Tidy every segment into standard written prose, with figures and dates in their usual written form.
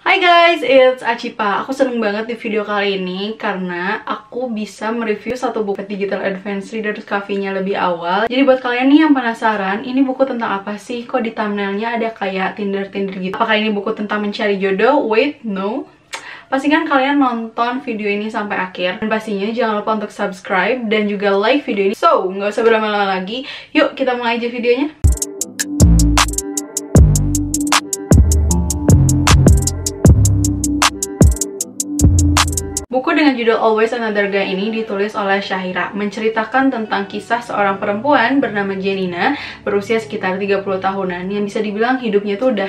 Hai guys, it's Acipa. Aku seneng banget di video kali ini karena aku bisa mereview satu buku Digital Advance Reader's Coffee-nya lebih awal. Jadi buat kalian nih yang penasaran, ini buku tentang apa sih? Kok di thumbnailnya ada kayak Tinder-Tinder gitu? Apakah ini buku tentang mencari jodoh? Wait, no. Pastikan kalian nonton video ini sampai akhir. Dan pastinya jangan lupa untuk subscribe dan juga like video ini. So, nggak usah berlama-lama lagi. Yuk, kita mulai aja videonya. Buku dengan judul Always Another Guy ini ditulis oleh Shahira, menceritakan tentang kisah seorang perempuan bernama Janina berusia sekitar 30 tahunan yang bisa dibilang hidupnya tuh udah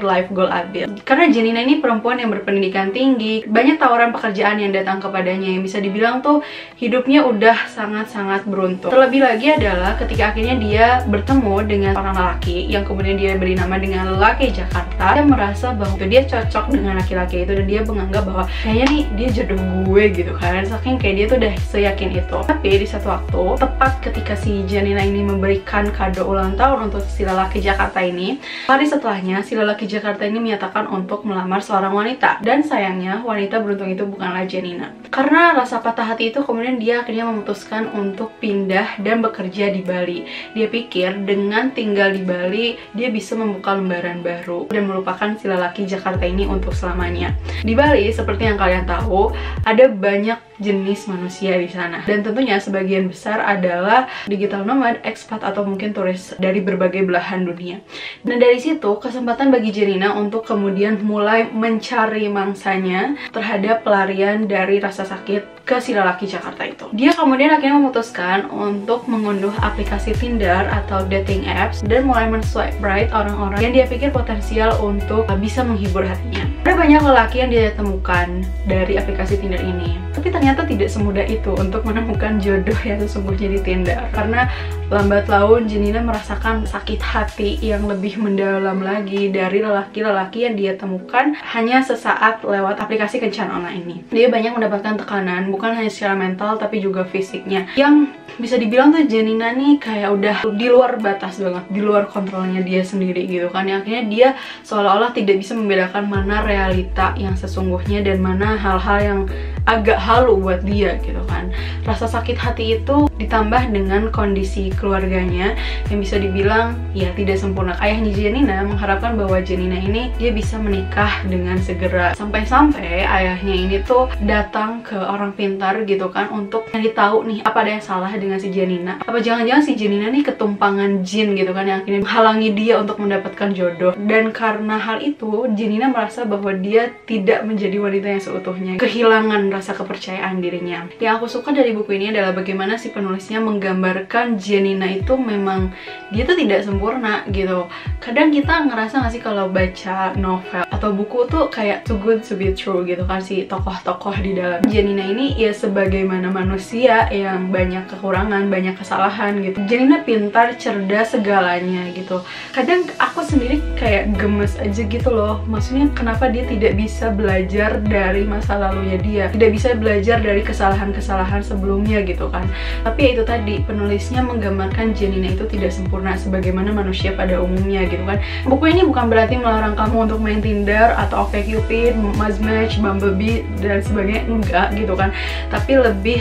#life goal abis. Karena Janina ini perempuan yang berpendidikan tinggi, banyak tawaran pekerjaan yang datang kepadanya yang bisa dibilang tuh hidupnya udah sangat-sangat beruntung. Terlebih lagi adalah ketika akhirnya dia bertemu dengan orang lelaki yang kemudian dia beri nama dengan lelaki Jakarta, dia merasa bahwa dia cocok dengan laki-laki itu dan dia menganggap bahwa kayaknya nih dia jodoh gue gitu kan, saking kayak dia tuh udah seyakin itu. Tapi di satu waktu, tepat ketika si Janina ini memberikan kado ulang tahun untuk si lelaki Jakarta ini, hari setelahnya si lelaki Jakarta ini menyatakan untuk melamar seorang wanita. Dan sayangnya wanita beruntung itu bukanlah Janina. Karena rasa patah hati itu kemudian dia akhirnya memutuskan untuk pindah dan bekerja di Bali. Dia pikir dengan tinggal di Bali dia bisa membuka lembaran baru dan melupakan si lelaki Jakarta ini untuk selamanya. Di Bali seperti yang kalian tahu, ada banyak jenis manusia di sana, dan tentunya sebagian besar adalah digital nomad, expat atau mungkin turis dari berbagai belahan dunia. Dan dari situ kesempatan bagi Janina untuk kemudian mulai mencari mangsanya terhadap pelarian dari rasa sakit ke si lelaki Jakarta itu. Dia kemudian akhirnya memutuskan untuk mengunduh aplikasi Tinder atau dating apps dan mulai men-swipe right orang-orang yang dia pikir potensial untuk bisa menghibur hatinya. Ada banyak lelaki yang dia temukan dari aplikasi Tinder ini, tapi ternyata tidak semudah itu untuk menemukan jodoh yang sesungguhnya di Tinder. Karena lambat laun Janina merasakan sakit hati yang lebih mendalam lagi dari lelaki-lelaki yang dia temukan hanya sesaat lewat aplikasi kencan online ini. Dia banyak mendapatkan tekanan, bukan hanya secara mental tapi juga fisiknya, yang bisa dibilang tuh Janina nih kayak udah di luar batas banget, di luar kontrolnya dia sendiri gitu kan. Yang akhirnya dia seolah-olah tidak bisa membedakan mana realita yang sesungguhnya dan mana hal-hal yang agak halu buat dia gitu kan. Rasa sakit hati itu ditambah dengan kondisi keluarganya yang bisa dibilang ya tidak sempurna. Ayahnya Janina mengharapkan bahwa Janina ini dia bisa menikah dengan segera, sampai-sampai ayahnya ini tuh datang ke orang pintar gitu kan untuk nyari tahu nih apa ada yang salah dengan si Janina. Apa jangan-jangan si Janina nih ketumpangan jin gitu kan yang akhirnya menghalangi dia untuk mendapatkan jodoh. Dan karena hal itu Janina merasa bahwa dia tidak menjadi wanita yang seutuhnya, kehilangan rasa kepercayaan dirinya. Yang aku suka dari buku ini adalah bagaimana si penulisnya menggambarkan Janina itu memang dia tuh tidak sempurna gitu. Kadang kita ngerasa gak sih kalau baca novel atau buku tuh kayak too good to be true gitu kan, si tokoh-tokoh di dalam. Janina ini ya sebagaimana manusia yang banyak kekurangan, banyak kesalahan gitu. Janina pintar, cerdas segalanya gitu. Kadang aku sendiri kayak gemes aja gitu loh. Maksudnya kenapa dia tidak bisa belajar dari masa lalunya dia, tidak bisa belajar dari kesalahan-kesalahan sebelumnya gitu kan. Tapi ya itu tadi, penulisnya menggambarkan Janina itu tidak sempurna sebagaimana manusia pada umumnya gitu kan. Buku ini bukan berarti melarang kamu untuk main Tinder atau OkCupid, Match, Bumblebee dan sebagainya, enggak gitu kan. Tapi lebih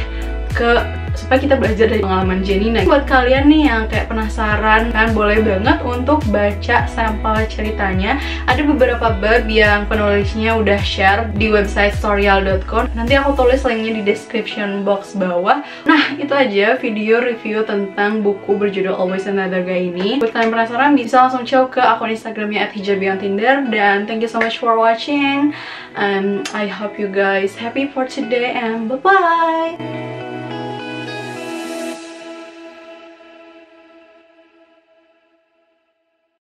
ke supaya kita belajar dari pengalaman Janina. Buat kalian nih yang kayak penasaran kan, boleh banget untuk baca sampel ceritanya. Ada beberapa bab yang penulisnya udah share di website storyal.com. Nanti aku tulis linknya di description box bawah. Nah, itu aja video review tentang buku berjudul Always Another Guy ini. Buat kalian penasaran bisa langsung cek ke akun Instagramnya @hijabeyondtinder. Dan thank you so much for watching. I hope you guys happy for today and bye-bye.